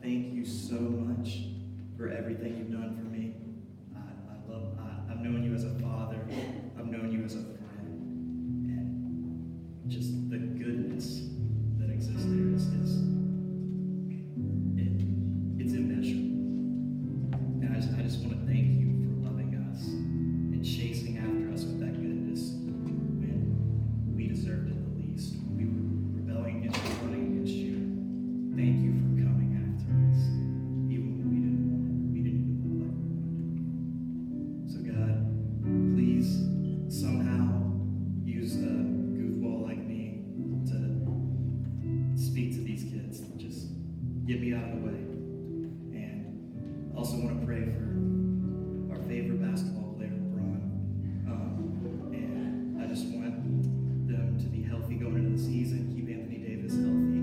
thank you so much for everything you've done for me. I've known you as a father. I've known you as a friend. And just the goodness that exists there it's immeasurable. And I just want to thank you for loving us and chasing after us with that goodness when we deserved it the least. We were rebelling against you, running against you. Thank you for coming after us, even when we didn't want it. We didn't even look like we wanted to. So God, please somehow use a goofball like me to speak to these kids. Just get me out of the way. And I also want to pray for our favorite basketball player, LeBron. And I just want them to be healthy going into the season. Keep Anthony Davis healthy.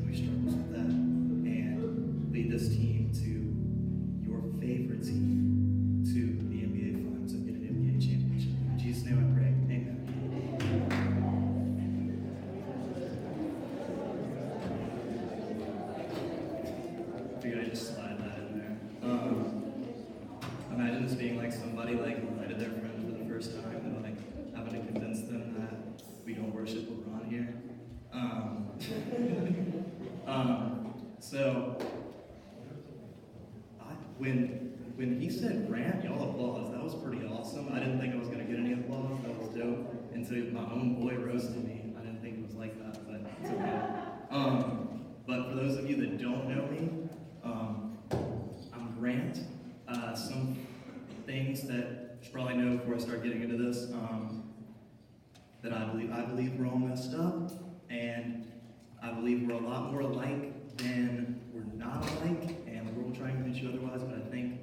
He struggles with that. And lead this team to your favorite team, to the NBA Finals and get an NBA championship. In Jesus' name I pray. Amen. I figured I'd just slide that in there. Imagine this being like somebody like invited their friend for the first time and like having to convince them that we don't worship LeBron here. So when he said rant, y'all applause. That was pretty awesome. I didn't think I was gonna get any applause. That was dope. Until my own boy roasted me. I didn't think it was like that, but it's okay. But for those of you that don't know me, I'm Grant. Some things that you should probably know before I start getting into this, that I believe we're all messed up, and I believe we're a lot more alike than we're not alike, and the world will try and convince you otherwise, but I think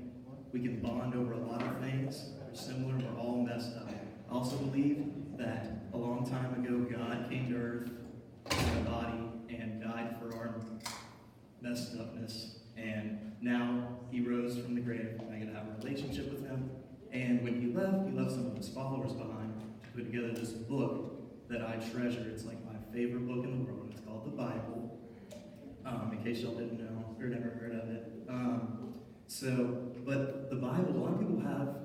we can bond over a lot of things. We're similar, we're all messed up. I also believe that a long time ago, God came to earth in a body and died for our messed upness, and now he rose from the grave, and I get to have a relationship with him. And when he left some of his followers behind to put together this book that I treasure. It's like my favorite book in the world. It's called the Bible. In case y'all didn't know or never heard of it. But the Bible, a lot of people have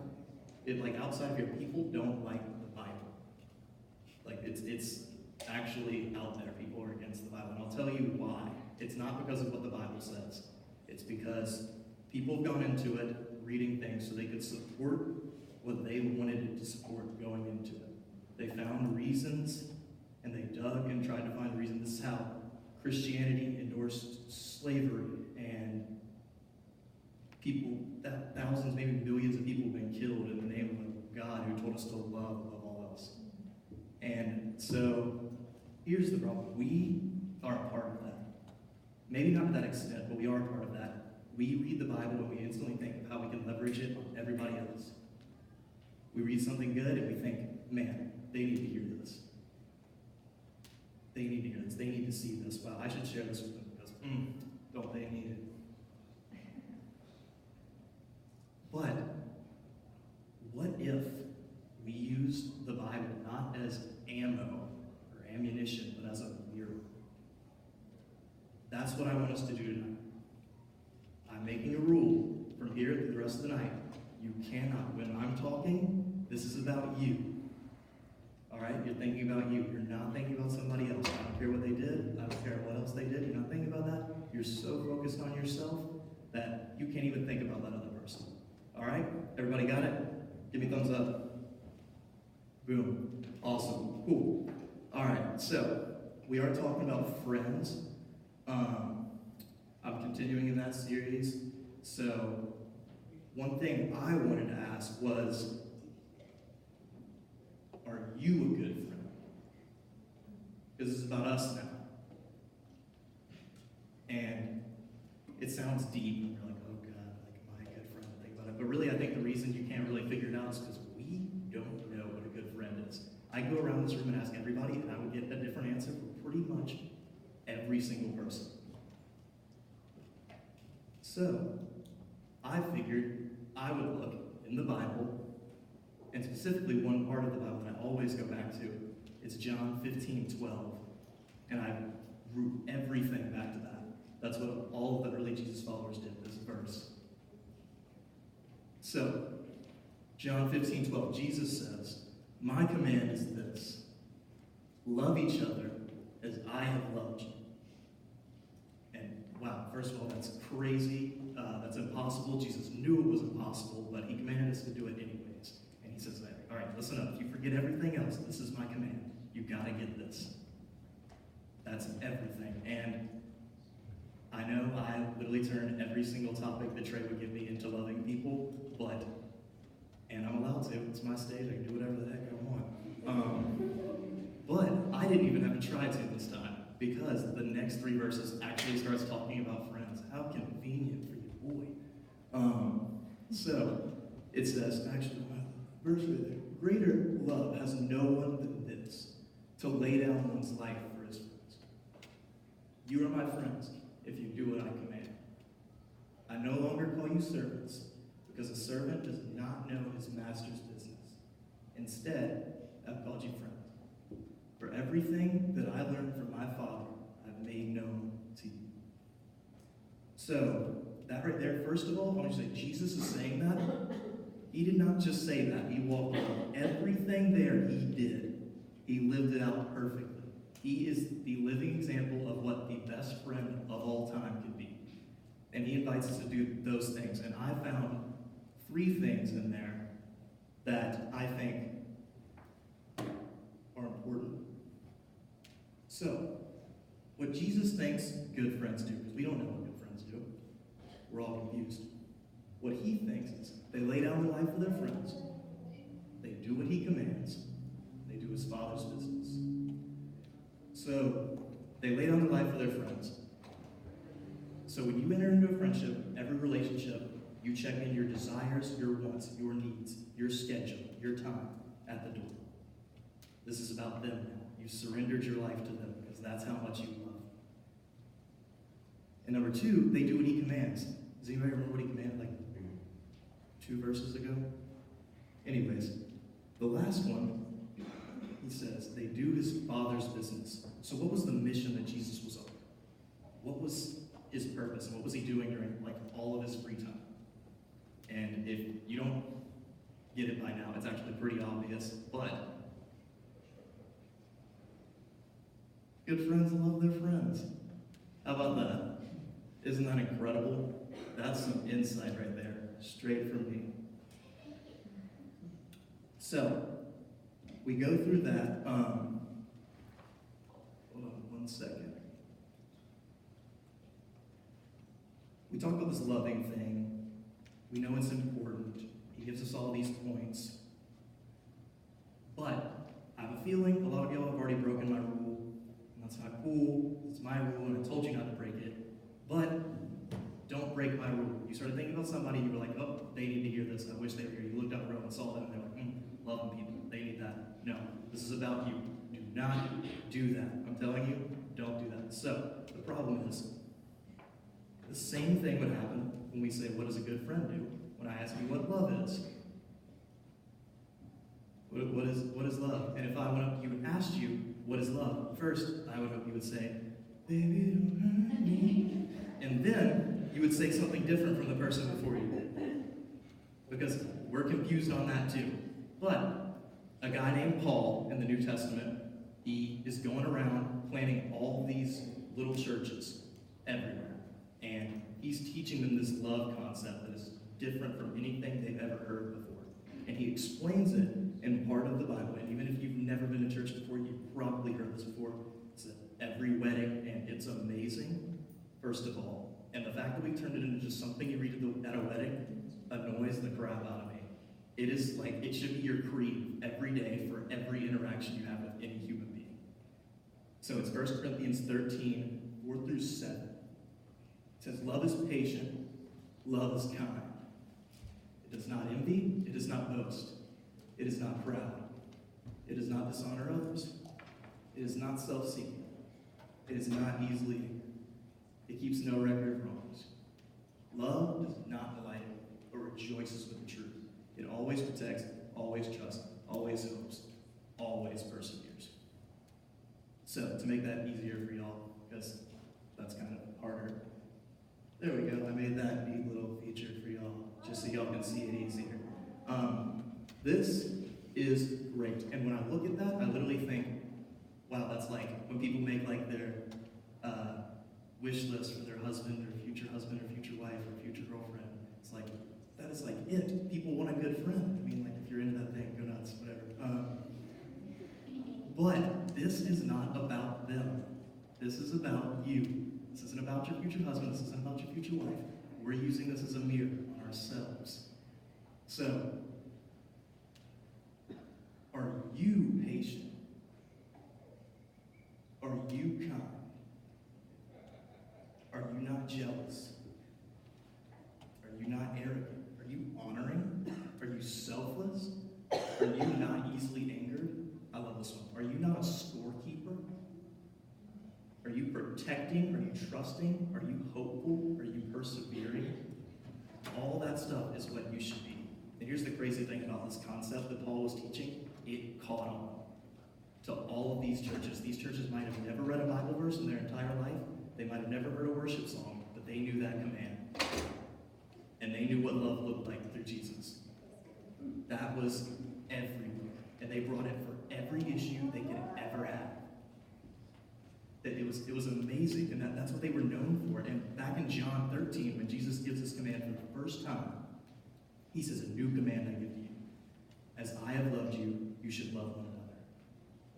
it like outside of here. People don't like the Bible. Like it's actually out there. People are against the Bible, and I'll tell you why. It's not because of what the Bible says. It's because people have gone into it reading things so they could support what they wanted it to support going into it. They found reasons, and they dug and tried to find the reason. This is how Christianity endorsed slavery, and people, thousands, maybe millions of people have been killed in the name of God who told us to love above all else. And so, here's the problem. We are a part of that. Maybe not to that extent, but we are a part of that. We read the Bible and we instantly think of how we can leverage it on everybody else. We read something good and we think, man, they need to hear this. They need to hear this. They need to see this. Wow, I should share this with them because, don't they need it? But what if we used the Bible not as ammo or ammunition, but as a mirror? That's what I want us to do tonight. I'm making a rule from here through the rest of the night. You cannot, when I'm talking, this is about you. All right? You're thinking about you. You're not thinking about somebody else. I don't care what they did. I don't care what else they did. You're not thinking about that. You're so focused on yourself that you can't even think about that other person. All right? Everybody got it? Give me a thumbs up. Boom. Awesome. Cool. All right. So, we are talking about friends. I'm continuing in that series. So, one thing I wanted to ask was, are you a good friend? Because this is about us now. And it sounds deep, and you're like, oh God, like, am I a good friend? Think about it. But really, I think the reason you can't really figure it out is because we don't know what a good friend is. I go around this room and ask everybody, and I would get a different answer from pretty much every single person. So, I figured I would look in the Bible, and specifically one part of the Bible that I always go back to is John 15:12. And I root everything back to that. That's what all of the early Jesus followers did, this verse. So, John 15:12, Jesus says, "My command is this, love each other as I have loved you." And wow, first of all, that's crazy. That's impossible. Jesus knew it was impossible, but he commanded us to do it anyways. And he says, all right, listen up. If you forget everything else, this is my command. You got to get this. That's everything. And I know I literally turn every single topic that Trey would give me into loving people, and I'm allowed to. It's my stage. I can do whatever the heck I want. But I didn't even have to try to this time, because the next 3 verses actually starts talking about friends. How convenient for you, boy. So it says, actually, verse right there, "Greater love has no one than this, to lay down one's life for his friends. You are my friends if you do what I command. I no longer call you servants, because a servant does not know his master's business. Instead, I've called you friends. For everything that I learned from my Father, I've made known to you." So, that right there, first of all, I want you to say, Jesus is saying that. He did not just say that. He walked around. Everything there he did. He lived it out perfectly. He is the living example of what the best friend of all time could be. And he invites us to do those things. And I found 3 things in there that I think are important. So, what Jesus thinks good friends do, because we don't know what good friends do. We're all confused. What he thinks is they lay down their life for their friends. They do what he commands. They do his Father's business. So, they lay down their life for their friends. So when you enter into a friendship, every relationship, you check in your desires, your wants, your needs, your schedule, your time at the door. This is about them now. You surrendered your life to them because that's how much you love. And number 2, they do what he commands. Does anybody remember what he commanded like 2 verses ago? Anyways, the last one, he says, they do his Father's business. So what was the mission that Jesus was on? What was his purpose, and what was he doing during like all of his free time? And if you don't get it by now, it's actually pretty obvious, but good friends love their friends. How about that? Isn't that incredible? That's some insight right there, straight from me. So, we go through that. Hold on 1 second. We talk about this loving thing. We know it's important. He gives us all these points. But I have a feeling a lot of y'all have already broken my rule. And that's not cool. It's my rule, and I told you not to break it. But don't break my rule. You started thinking about somebody, you were like, oh, they need to hear this. I wish they were here. You looked down the road and saw them, and they're like, loving people. They need that. No, this is about you. Do not do that. I'm telling you, don't do that. So, the problem is, the same thing would happen when we say, what does a good friend do? When I ask you what love is. What is love? And if I went up to you and asked you, what is love? First, I would hope you would say, baby, don't hurt me. And then, you would say something different from the person before you. Because we're confused on that too. But, a guy named Paul in the New Testament, he is going around planting all these little churches everywhere. And he's teaching them this love concept that is different from anything they've ever heard before. And he explains it in part of the Bible. And even if you've never been to church before, you've probably heard this before. It's at every wedding, and it's amazing, first of all. And the fact that we turned it into just something you read at a wedding annoys the crap out of me. It is like, it should be your creed every day for every interaction you have with any human being. So it's 1 Corinthians 13, 4 through 7. It says, love is patient, love is kind. It does not envy, it does not boast. It is not proud. It does not dishonor others. It is not self-seeking. It is not easily angered. It keeps no record of wrongs. Love does not delight or rejoices with the truth. It always protects, always trusts, always hopes, always perseveres. So, to make that easier for y'all, because that's kind of harder, so y'all can see it easier. This is great. And when I look at that, I literally think, wow, that's like when people make like their wish list for their husband or future wife or future girlfriend. It's like, that is like it. People want a good friend. I mean, like if you're into that thing, go nuts, whatever. But this is not about them. This is about you. This isn't about your future husband. This isn't about your future wife. We're using this as a mirror on ourselves. So, are you patient? Are you kind? Are you not jealous? Are you not arrogant? Are you honoring? Are you selfless? Are you not easily angered? I love this one. Are you not a scorekeeper? Are you protecting? Are you trusting? Are you hopeful? Are you persevering? All that stuff is what you should be. And here's the crazy thing about this concept that Paul was teaching. It caught on to all of these churches. These churches might have never read a Bible verse in their entire life. They might have never heard a worship song, but they knew that command. And they knew what love looked like through Jesus. That was everywhere. And they brought it for every issue they could ever have. It was amazing, and that's what they were known for. And back in John 13, when Jesus gives this command for the first time, he says, a new command I give to you. As I have loved you, you should love one another.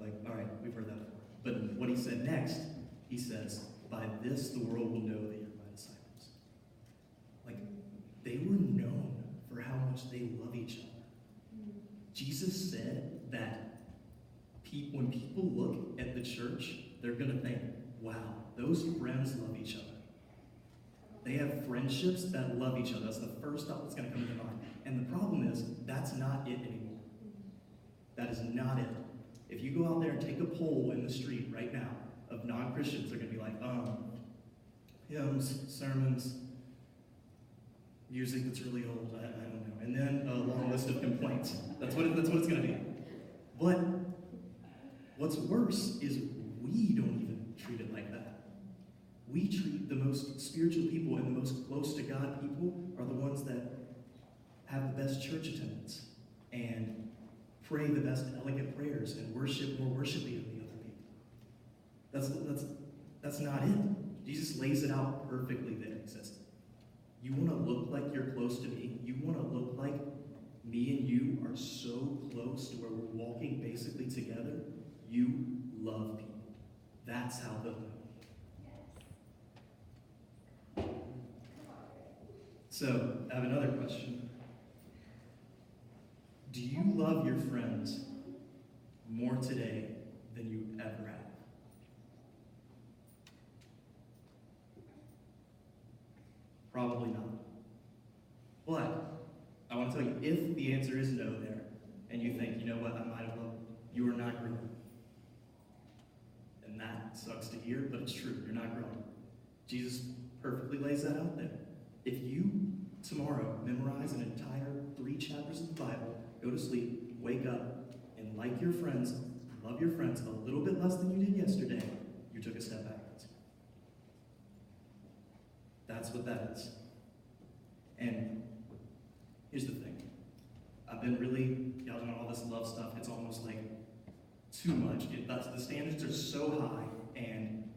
Like, all right, we've heard that before. But what he said next, he says, by this the world will know that you're my disciples. Like, they were known for how much they love each other. Jesus said that when people look at the church, they're going to think, wow, those friends love each other. They have friendships that love each other. That's the first thought that's going to come to mind. And the problem is, that's not it anymore. That is not it. If you go out there and take a poll in the street right now of non-Christians, they're going to be like, hymns, sermons, music that's really old, I don't know. And then a long list of complaints. That's what it's going to be. But what's worse is we don't even treat it like that. We treat the most spiritual people and the most close to God people are the ones that have the best church attendance and pray the best elegant prayers and worship more worshipy than the other people. That's not it. Jesus lays it out perfectly there. He says, you want to look like you're close to me? You want to look like me and you are so close to where we're walking basically together? You love people. That's how they'll know. So, I have another question. Do you love your friends more today than you ever have? Probably not. But I want to tell you, if the answer is no there, and you think, you know what, I might have loved, you are not growing. And that sucks to hear, but it's true. You're not growing. Jesus perfectly lays that out there. If you tomorrow memorize an entire 3 chapters of the Bible, go to sleep, wake up, and like your friends, love your friends a little bit less than you did yesterday, you took a step backwards. That's what that is. And here's the thing. I've been really, y'all doing all this love stuff, it's almost like too much. The standards are so high, and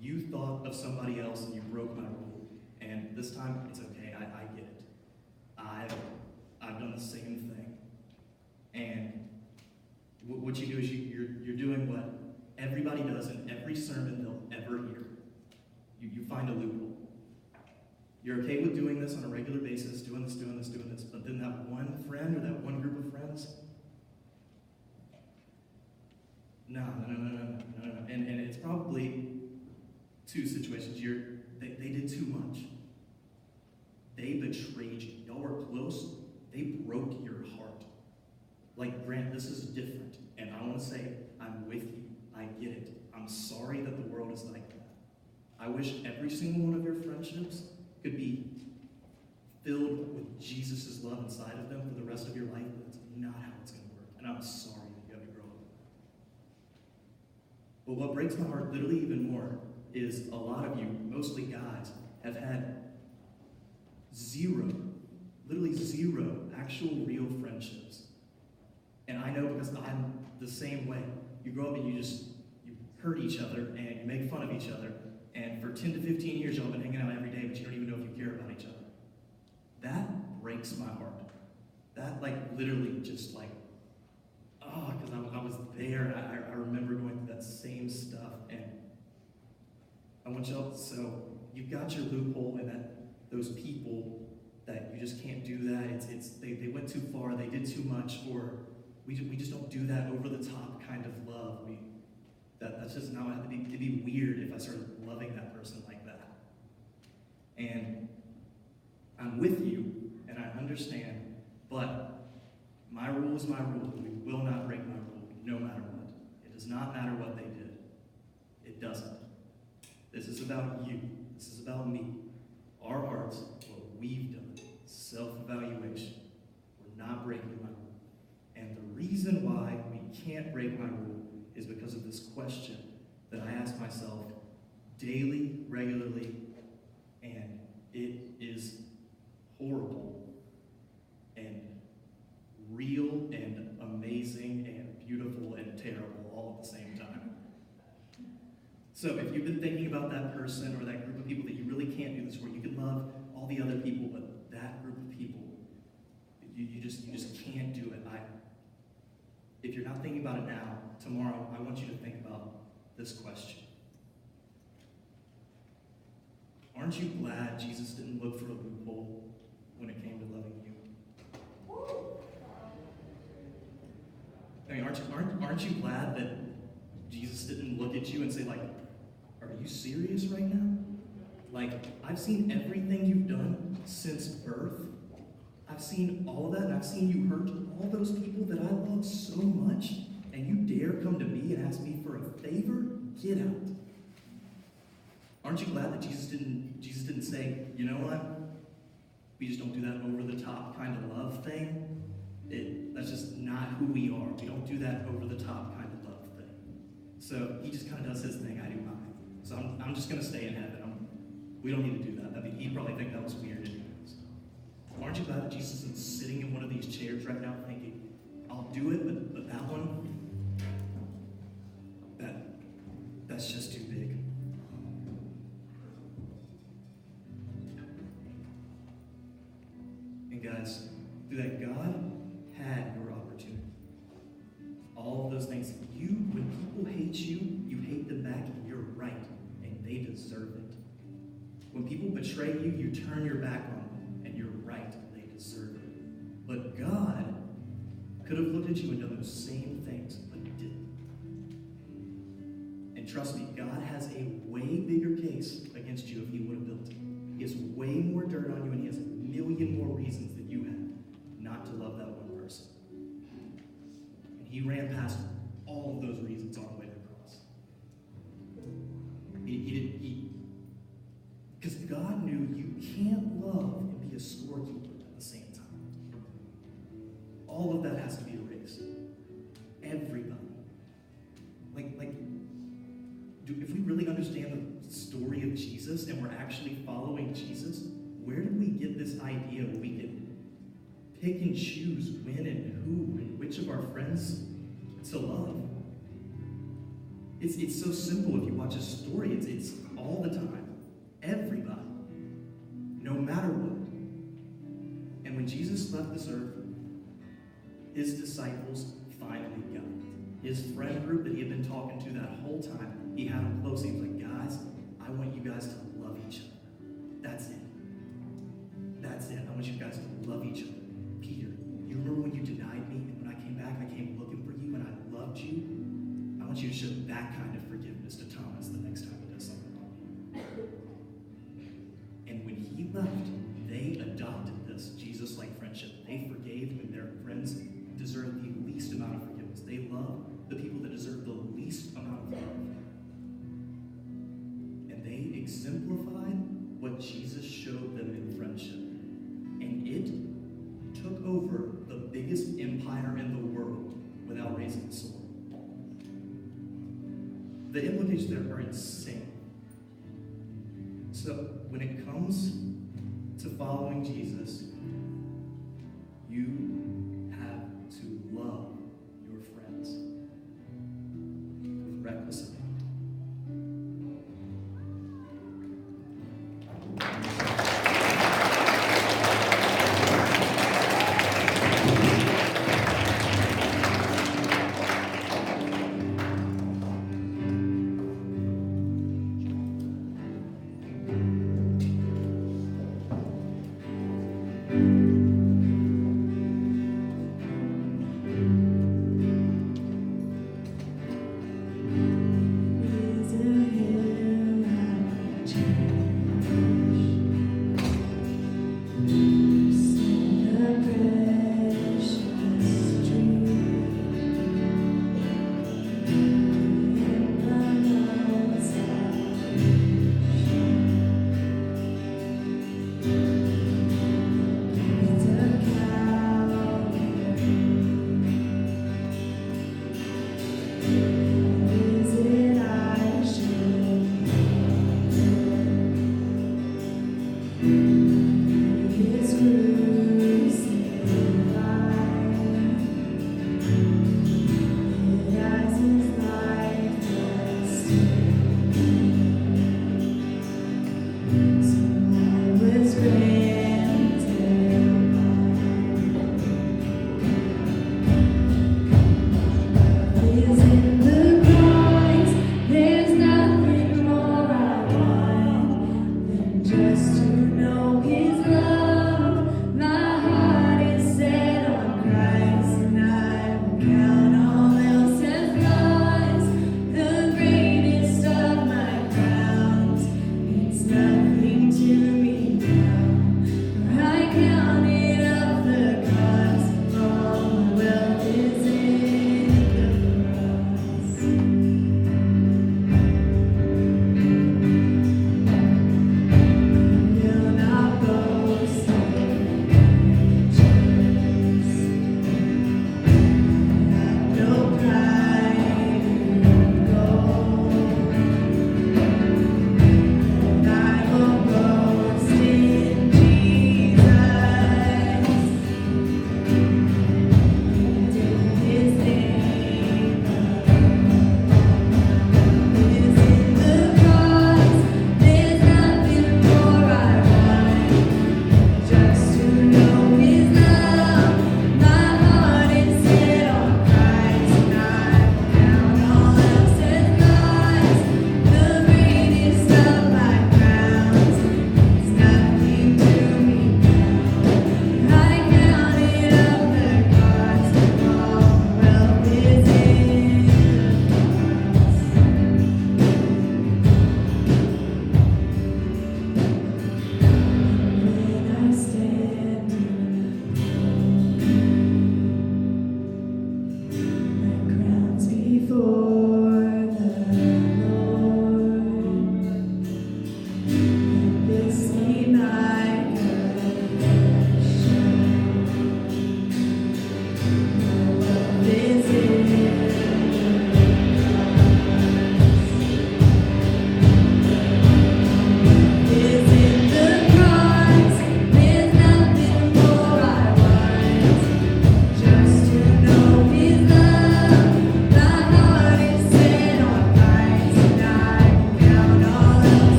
you thought of somebody else and you broke my rule. And this time, it's okay, I get it. I've done the same thing. And what you do is you're doing what everybody does in every sermon they'll ever hear. You find a loophole. You're okay with doing this on a regular basis, doing this, but then that one friend or that one group of friends, no. And it's probably 2 situations. They did too much. They betrayed you. Y'all were close. They broke your heart. Like, Grant, this is different. And I want to say, I'm with you. I get it. I'm sorry that the world is like that. I wish every single one of your friendships could be filled with Jesus' love inside of them for the rest of your life, but that's not how it's going to work. And I'm sorry that you have to grow up. But what breaks my heart literally even more is a lot of you, mostly guys, have had zero literally zero actual real friendships. And I know because I'm the same way. You grow up and you hurt each other and you make fun of each other. And for 10 to 15 years, y'all have been hanging out every day, but you don't even know if you care about each other. That breaks my heart. That literally just because I was there. I remember going through that same stuff. And I want y'all, so you've got your loophole in that those people that you just can't do that. They went too far, they did too much, or we just don't do that over the top kind of love. That's just not how it'd be weird if I started loving that person like that. And I'm with you, and I understand, but my rule is my rule. We will not break my rule, no matter what. It does not matter what they did. It doesn't. This is about you. This is about me. Our hearts, what we've done, self-evaluation. We're not breaking my rule. And the reason why we can't break my rule is because of this question that I ask myself daily, regularly, and it is horrible and real and amazing and beautiful and terrible all at the same time. So if you've been thinking about that person or that group of people that you really can't do this for, you can love all the other people, but that group of people, you just can't do it. If you're not thinking about it now, tomorrow, I want you to think about this question. Aren't you glad Jesus didn't look for a loophole when it came to loving you? I mean, aren't you glad that Jesus didn't look at you and say, are you serious right now? I've seen everything you've done since birth. I've seen all of that, and I've seen you hurt all those people that I love so much, and you dare come to me and ask me for a favor? Get out. Aren't you glad that Jesus didn't say, you know what? We just don't do that over-the-top kind of love thing. That's just not who we are. We don't do that over-the-top kind of love thing. So he just kind of does his thing, I do mine. So I'm just going to stay in heaven. We don't need to do that. I mean, he'd probably think that was weird anyways. Aren't you glad that Jesus is sitting in one of these chairs right now thinking, I'll do it, but that one, that's just too big. And guys, through that, God had your opportunity. All of those things. When people hate you, you hate them back, and you're right, and they deserve it. When people betray you, you turn your back on them, and you're right, they deserve it. But God could have looked at you and done those same things, but he didn't. And trust me, God has a way bigger case against you if he would have built it. He has way more dirt on you, and he has a million more reasons that you have not to love that one person. And he ran past all of those reasons on the way to the cross. Because God knew you can't love and be a scorekeeper at the same time. All of that has to be erased. Everybody. If we really understand the story of Jesus and we're actually following Jesus, where did we get this idea where we can pick and choose when and who and which of our friends to love? It's so simple if you watch a story. It's all the time. Everybody. No matter what. And when Jesus left this earth, his disciples finally got it. His friend group that he had been talking to that whole time, he had them close. He was like, guys, I want you guys to love each other. That's it. That's it. I want you guys to love each other. Peter, you remember when you denied me, and when I came back, I came looking for you, and I loved you? I want you to show that kind of forgiveness to Thomas the next time he does something wrong. And when he left, they adopted this Jesus-like friendship. They forgave when their friends deserved the least amount of forgiveness. They loved the people that deserved the least amount of love. And they exemplified what Jesus showed them in friendship. And it took over the biggest empire in the world without raising the sword. The implications there are insane. So when it comes to following Jesus, you